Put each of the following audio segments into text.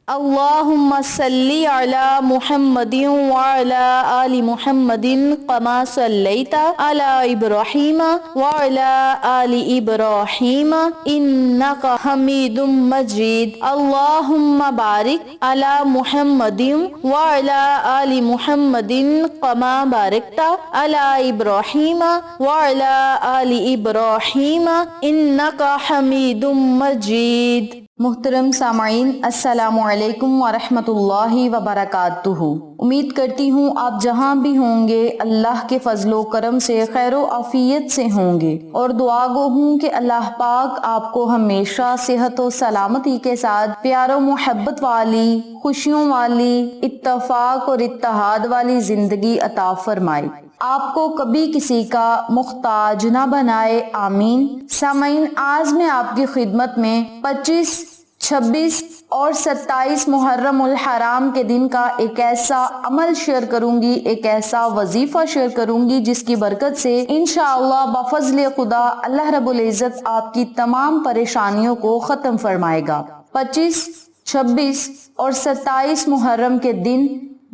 اللهم صل على محمد وعلى آل محمد كما صليت على إبراهيم وعلى آل إبراهيم إنك حميد مجيد اللهم بارك على محمد وعلى آل محمد كما باركت على إبراهيم وعلى آل إبراهيم إنك حميد مجيد۔ محترم سامعین، السلام علیکم ورحمۃ اللہ وبرکاتہ۔ امید کرتی ہوں آپ جہاں بھی ہوں گے اللہ کے فضل و کرم سے خیر و عافیت سے ہوں گے، اور دعا گو ہوں کہ اللہ پاک آپ کو ہمیشہ صحت و سلامتی کے ساتھ پیار و محبت والی، خوشیوں والی، اتفاق اور اتحاد والی زندگی عطا فرمائے، آپ کو کبھی کسی کا محتاج نہ بنائے، آمین۔ سامعین، آج میں آپ کی خدمت میں 25، 26 اور 27 محرم الحرام کے دن کا ایک ایسا عمل شیئر کروں گی، ایک ایسا وظیفہ شیئر کروں گی جس کی برکت سے انشاءاللہ بفضل خدا اللہ رب العزت آپ کی تمام پریشانیوں کو ختم فرمائے گا۔ 25، 26 اور 27 محرم کے دن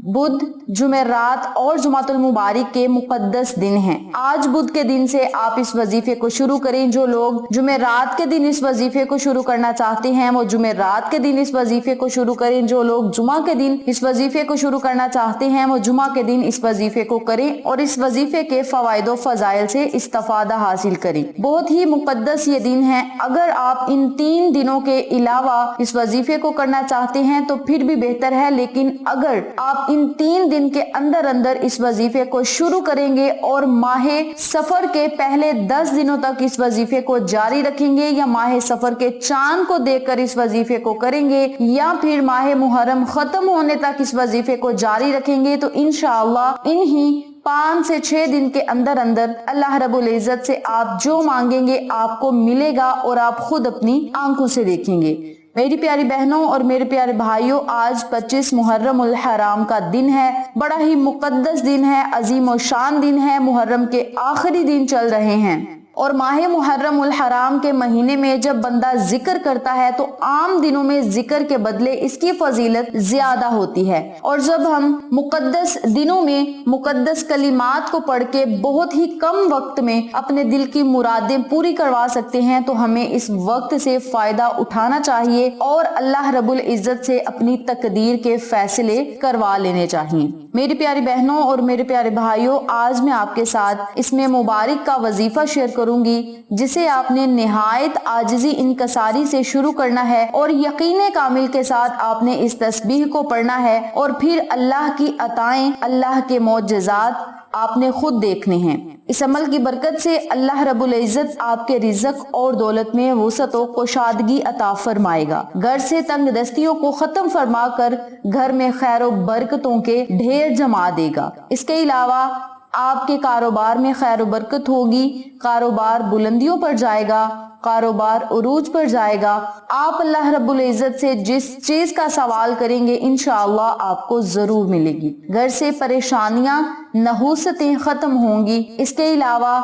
بدھ، جمعرات اور جمعۃ المبارک کے مقدس دن ہیں۔ آج بدھ کے دن سے آپ اس وظیفے کو شروع کریں۔ جو لوگ جمعرات کے دن اس وظیفے کو شروع کرنا چاہتے ہیں وہ جمعرات کے دن اس وظیفے کو شروع کریں۔ جو لوگ جمعہ کے دن اس وظیفے کو شروع کرنا چاہتے ہیں وہ جمعہ کے دن اس وظیفے کو کریں اور اس وظیفے کے فوائد و فضائل سے استفادہ حاصل کریں۔ بہت ہی مقدس یہ دن ہے۔ اگر آپ ان 3 دنوں کے علاوہ اس وظیفے کو کرنا چاہتے ہیں تو پھر بھی بہتر ہے، لیکن اگر آپ ان 3 دن کے اندر اس وظیفے کو شروع کریں گے اور ماہ سفر کے پہلے 10 دنوں تک اس وظیفے کو جاری رکھیں گے، یا ماہ سفر کے چاند کو دیکھ کر اس وظیفے کو کریں گے، یا پھر ماہ محرم ختم ہونے تک اس وظیفے کو جاری رکھیں گے، تو انشاءاللہ انہی 5 سے 6 دن کے اندر اللہ رب العزت سے آپ جو مانگیں گے آپ کو ملے گا، اور آپ خود اپنی آنکھوں سے دیکھیں گے۔ میری پیاری بہنوں اور میرے پیارے بھائیوں، آج 25 محرم الحرام کا دن ہے، بڑا ہی مقدس دن ہے، عظیم و شان دن ہے، محرم کے آخری دن چل رہے ہیں، اور ماہ محرم الحرام کے مہینے میں جب بندہ ذکر کرتا ہے تو عام دنوں میں ذکر کے بدلے اس کی فضیلت زیادہ ہوتی ہے، اور جب ہم مقدس دنوں میں مقدس کلمات کو پڑھ کے بہت ہی کم وقت میں اپنے دل کی مرادیں پوری کروا سکتے ہیں تو ہمیں اس وقت سے فائدہ اٹھانا چاہیے اور اللہ رب العزت سے اپنی تقدیر کے فیصلے کروا لینے چاہیے۔ میری پیاری بہنوں اور میرے پیارے بھائیوں، آج میں آپ کے ساتھ اس میں مبارک کا وظیفہ شیئر کروں گی جسے آپ نے نہایت عاجزی انکساری سے شروع کرنا ہے، اور یقین کامل کے ساتھ آپ نے اس تسبیح کو پڑھنا ہے، اور پھر اللہ کی عطائیں، اللہ کے معجزات آپ نے خود دیکھنے ہیں۔ اس عمل کی برکت سے اللہ رب العزت آپ کے رزق اور دولت میں وسعت و کشادگی عطا فرمائے گا، گھر سے تنگ دستیوں کو ختم فرما کر گھر میں خیر و برکتوں کے ڈھیر جما دے گا۔ اس کے علاوہ آپ کے کاروبار میں خیر و برکت ہوگی، کاروبار بلندیوں پر جائے گا، کاروبار عروج پر جائے گا۔ آپ اللہ رب العزت سے جس چیز کا سوال کریں گے انشاءاللہ آپ کو ضرور ملے گی۔ گھر سے پریشانیاں، نحوستیں ختم ہوں گی۔ اس کے علاوہ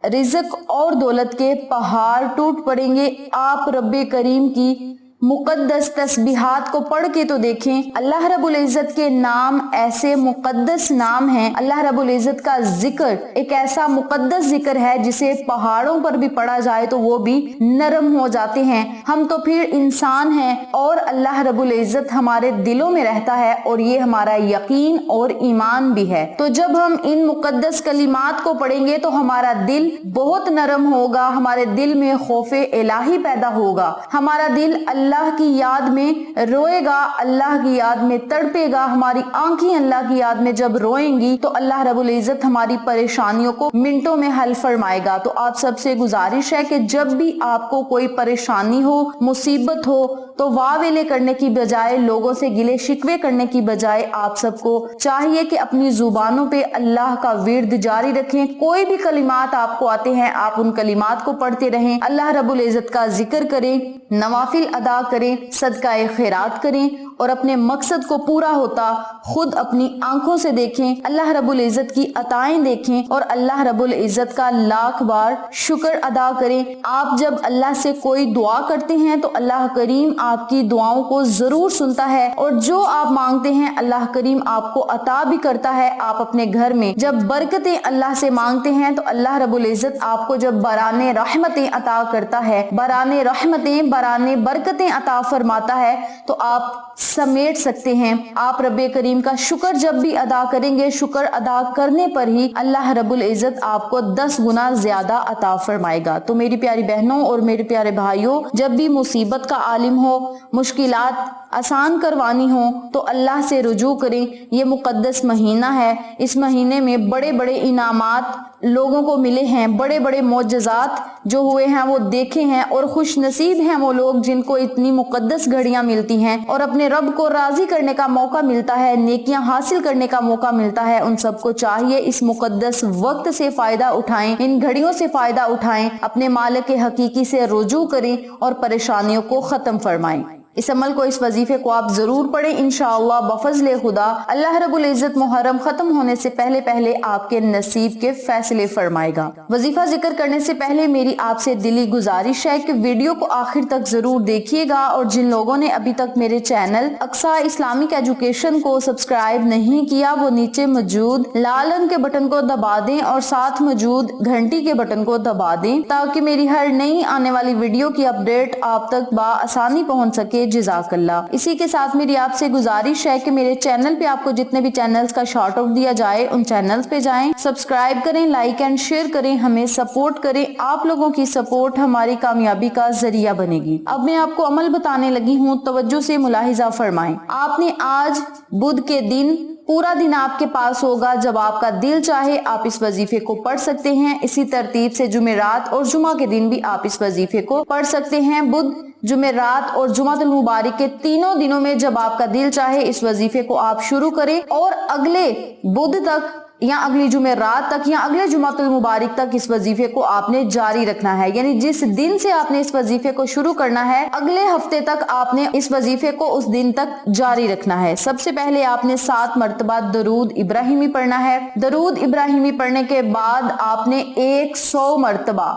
رزق اور دولت کے پہاڑ ٹوٹ پڑیں گے۔ آپ رب کریم کی مقدس تسبیحات کو پڑھ کے تو دیکھیں، اللہ رب العزت کے نام ایسے مقدس نام ہیں، اللہ رب العزت کا ذکر ایک ایسا مقدس ذکر ہے جسے پہاڑوں پر بھی پڑھا جائے تو وہ بھی نرم ہو جاتے ہیں۔ ہم تو پھر انسان ہیں اور اللہ رب العزت ہمارے دلوں میں رہتا ہے، اور یہ ہمارا یقین اور ایمان بھی ہے۔ تو جب ہم ان مقدس کلمات کو پڑھیں گے تو ہمارا دل بہت نرم ہوگا، ہمارے دل میں خوف الہی پیدا ہوگا، ہمارا دل اللہ کی یاد میں روئے گا، اللہ کی یاد میں تڑپے گا، ہماری آنکھیں اللہ کی یاد میں جب روئیں گی تو اللہ رب العزت ہماری پریشانیوں کو منٹوں میں حل فرمائے گا۔ تو آپ سب سے گزارش ہے کہ جب بھی آپ کو کوئی پریشانی ہو، مصیبت ہو، تو واہ ویلے کرنے کی بجائے، لوگوں سے گلے شکوے کرنے کی بجائے آپ سب کو چاہیے کہ اپنی زبانوں پہ اللہ کا ورد جاری رکھیں۔ کوئی بھی کلمات آپ کو آتے ہیں آپ ان کلمات کو پڑھتے رہیں، اللہ رب العزت کا ذکر کریں، نوافل ادا کریں، صدقہ خیرات کریں، اور اپنے مقصد کو پورا ہوتا خود اپنی آنکھوں سے دیکھیں، اللہ رب العزت کی عطائیں دیکھیں اور اللہ رب العزت کا لاکھ بار شکر ادا کریں۔ آپ جب اللہ سے کوئی دعا کرتے ہیں تو اللہ کریم آپ کی دعاؤں کو ضرور سنتا ہے، اور جو آپ مانگتے ہیں اللہ کریم آپ کو عطا بھی کرتا ہے۔ آپ اپنے گھر میں جب برکتیں اللہ سے مانگتے ہیں تو اللہ رب العزت آپ کو جب برانے رحمتیں عطا کرتا ہے، برانے رحمتیں، برانے برکتیں عطا فرماتا ہے، تو آپ سمیٹ سکتے ہیں۔ آپ رب کریم کا شکر جب بھی ادا کریں گے، شکر ادا کرنے پر ہی اللہ رب العزت آپ کو 10 گنا زیادہ عطا فرمائے گا۔ تو میری پیاری بہنوں اور میرے پیارے بھائیوں، جب بھی مصیبت کا عالم ہو، مشکلات آسان کروانی ہو تو اللہ سے رجوع کریں۔ یہ مقدس مہینہ ہے، اس مہینے میں بڑے بڑے انعامات لوگوں کو ملے ہیں، بڑے بڑے معجزات جو ہوئے ہیں وہ دیکھے ہیں، اور خوش نصیب ہیں وہ لوگ جن کو اتنی مقدس گھڑیاں ملتی ہیں اور اپنے رب کو راضی کرنے کا موقع ملتا ہے، نیکیاں حاصل کرنے کا موقع ملتا ہے۔ ان سب کو چاہیے اس مقدس وقت سے فائدہ اٹھائیں، ان گھڑیوں سے فائدہ اٹھائیں، اپنے مالک حقیقی سے رجوع کریں اور پریشانیوں کو ختم فرمائیں۔ اس عمل کو، اس وظیفے کو آپ ضرور پڑھیں، انشاءاللہ بفضل خدا اللہ رب العزت محرم ختم ہونے سے پہلے پہلے آپ کے نصیب کے فیصلے فرمائے گا۔ وظیفہ ذکر کرنے سے پہلے میری آپ سے دلی گزارش ہے کہ ویڈیو کو آخر تک ضرور دیکھیے گا، اور جن لوگوں نے ابھی تک میرے چینل اقصیٰ اسلامک ایجوکیشن کو سبسکرائب نہیں کیا وہ نیچے موجود لال رنگ کے بٹن کو دبا دیں اور ساتھ موجود گھنٹی کے بٹن کو دبا دیں تاکہ میری ہر نئی آنے والی ویڈیو کی اپڈیٹ آپ تک بآسانی پہنچ سکے۔ جزاک اللہ۔ اسی کے ساتھ میری آپ سے گزارش ہے کہ میرے چینل پہ آپ کو جتنے بھی چینلز کا شارٹ آؤٹ دیا جائے ان چینلز پہ جائیں، سبسکرائب کریں، لائک اینڈ شیئر کریں، ہمیں سپورٹ کریں۔ آپ لوگوں کی سپورٹ ہماری کامیابی کا ذریعہ بنے گی۔ اب میں آپ کو عمل بتانے لگی ہوں، توجہ سے ملاحظہ فرمائیں۔ آپ نے آج بدھ کے دن پورا دن آپ کے پاس ہوگا، جب آپ کا دل چاہے آپ اس وظیفے کو پڑھ سکتے ہیں۔ اسی ترتیب سے جمعرات اور جمعہ کے دن بھی آپ اس وظیفے کو پڑھ سکتے ہیں۔ بدھ، جمعرات اور جمعہ المبارک کے تینوں دنوں میں جب آپ کا دل چاہے اس وظیفے کو آپ شروع کریں، اور اگلے بدھ تک یا اگلی جمعرات تک یا اگلے جمعہ المبارک تک اس وظیفے کو آپ نے جاری رکھنا ہے۔ یعنی جس دن سے آپ نے اس وظیفے کو شروع کرنا ہے اگلے ہفتے تک آپ نے اس وظیفے کو اس دن تک جاری رکھنا ہے۔ سب سے پہلے آپ نے 7 مرتبہ درود ابراہیمی پڑھنا ہے۔ درود ابراہیمی پڑھنے کے بعد آپ نے 100 مرتبہ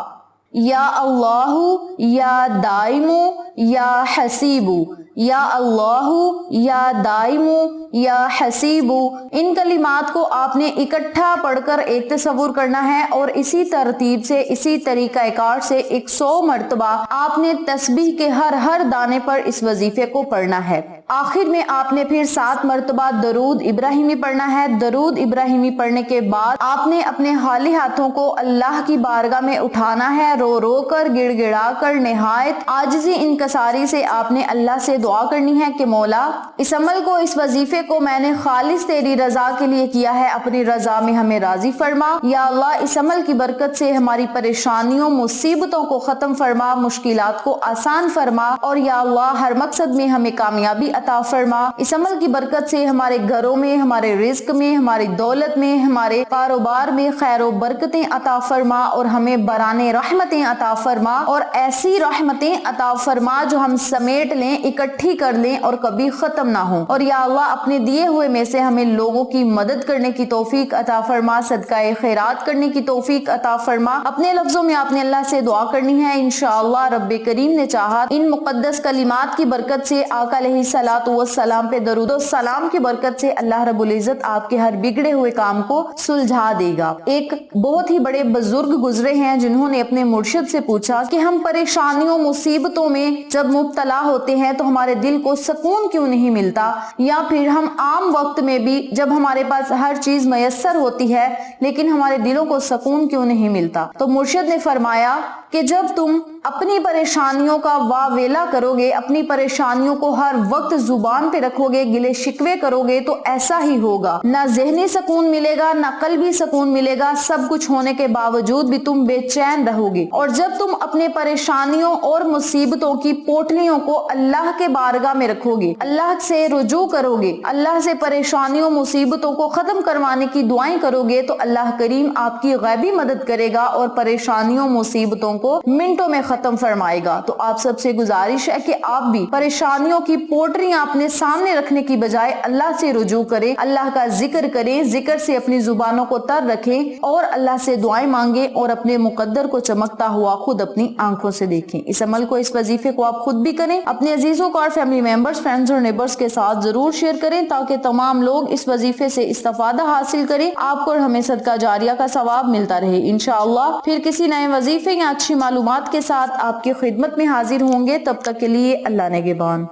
یا اللہ یا دائمو یا حسیبو، یا اللہ یا دائمو یا حسیبو، ان کلمات کو آپ نے اکٹھا پڑھ کر ایک تصور کرنا ہے، اور اسی ترتیب سے، اسی طریقہ کار سے 100 مرتبہ آپ نے تسبیح کے ہر دانے پر اس وظیفے کو پڑھنا ہے۔ آخر میں آپ نے پھر 7 مرتبہ درود ابراہیمی پڑھنا ہے۔ درود ابراہیمی پڑھنے کے بعد آپ نے اپنے خالی ہاتھوں کو اللہ کی بارگاہ میں اٹھانا ہے، رو رو کر، گڑ گڑا کر، نہایت عاجزی انکساری سے آپ نے اللہ سے دعا کرنی ہے کہ مولا اس عمل کو، اس وظیفے کو میں نے خالص تیری رضا کے لیے کیا ہے، اپنی رضا میں ہمیں راضی فرما۔ یا اللہ اس عمل کی برکت سے ہماری پریشانیوں، مصیبتوں کو ختم فرما، مشکلات کو آسان فرما، اور یا اللہ ہر مقصد میں ہمیں کامیابی عطا فرما۔ اس عمل کی برکت سے ہمارے گھروں میں، ہمارے رزق میں، ہماری دولت میں، ہمارے کاروبار میں خیر و برکتیں عطا فرما، اور ہمیں برانے رحمتیں عطا فرما، اور ایسی رحمتیں عطا فرما جو ہم سمیٹ لیں، اکٹھی کر لیں اور کبھی ختم نہ ہوں۔ اور یا اللہ اپنے دیے ہوئے میں سے ہمیں لوگوں کی مدد کرنے کی توفیق عطا فرما، صدقہ خیرات کرنے کی توفیق عطا فرما۔ اپنے لفظوں میں آپ نے اللہ سے دعا کرنی ہے، انشاءاللہ رب کریم نے چاہا ان مقدس کلمات کی برکت سے، آقا علیہ الصلوۃ والسلام پہ درود و سلام کی برکت سے اللہ رب العزت آپ کے ہر بگڑے ہوئے کام کو سلجھا دے گا۔ ایک بہت ہی بڑے بزرگ گزرے ہیں جنہوں نے اپنے مرشد سے پوچھا کہ ہم پریشانیوں، مصیبتوں میں جب مبتلا ہوتے ہیں تو ہمارے دل کو سکون کیوں نہیں ملتا، یا پھر ہم عام وقت میں بھی جب ہمارے پاس ہر چیز میسر ہوتی ہے لیکن ہمارے دلوں کو سکون کیوں نہیں ملتا؟ تو مرشد نے فرمایا کہ جب تم اپنی پریشانیوں کا واویلا کرو گے، اپنی پریشانیوں کو ہر وقت زبان پہ رکھو گے، گلے شکوے کرو گے، تو ایسا ہی ہوگا، نہ ذہنی سکون ملے گا، نہ قلبی سکون ملے گا، سب کچھ ہونے کے باوجود بھی تم بے چین رہو گے۔ اور جب تم اپنے پریشانیوں اور مصیبتوں کی پوٹلیوں کو اللہ کے بارگاہ میں رکھو گے، اللہ سے رجوع کرو گے، اللہ سے پریشانیوں، مصیبتوں کو ختم کروانے کی دعائیں کرو گے، تو اللہ کریم آپ کی غیبی مدد کرے گا اور پریشانیوں، مصیبتوں کو منٹوں میں ختم فرمائے گا۔ تو آپ سب سے گزارش ہے کہ آپ بھی پریشانیوں کی پوٹریاں اپنے سامنے رکھنے کی بجائے اللہ سے رجوع کریں، اللہ کا ذکر کریں، ذکر سے اپنی زبانوں کو تر رکھیں اور اللہ سے دعائیں مانگیں اور اپنے مقدر کو چمکتا ہوا خود اپنی آنکھوں سے دیکھیں۔ اس عمل کو، اس وظیفے کو آپ خود بھی کریں، اپنے عزیزوں کو اور فیملی ممبرز، فرینڈز اور نیبرز کے ساتھ ضرور شیئر کریں تاکہ تمام لوگ اس وظیفے سے استفادہ حاصل کریں، آپ کو اور ہمیں صدقہ جاریہ کا ثواب ملتا رہے۔ انشاءاللہ پھر کسی نئے وظیفے یا اچھی معلومات کے ساتھ آپ کی خدمت میں حاضر ہوں گے، تب تک کے لیے اللہ نگہبان۔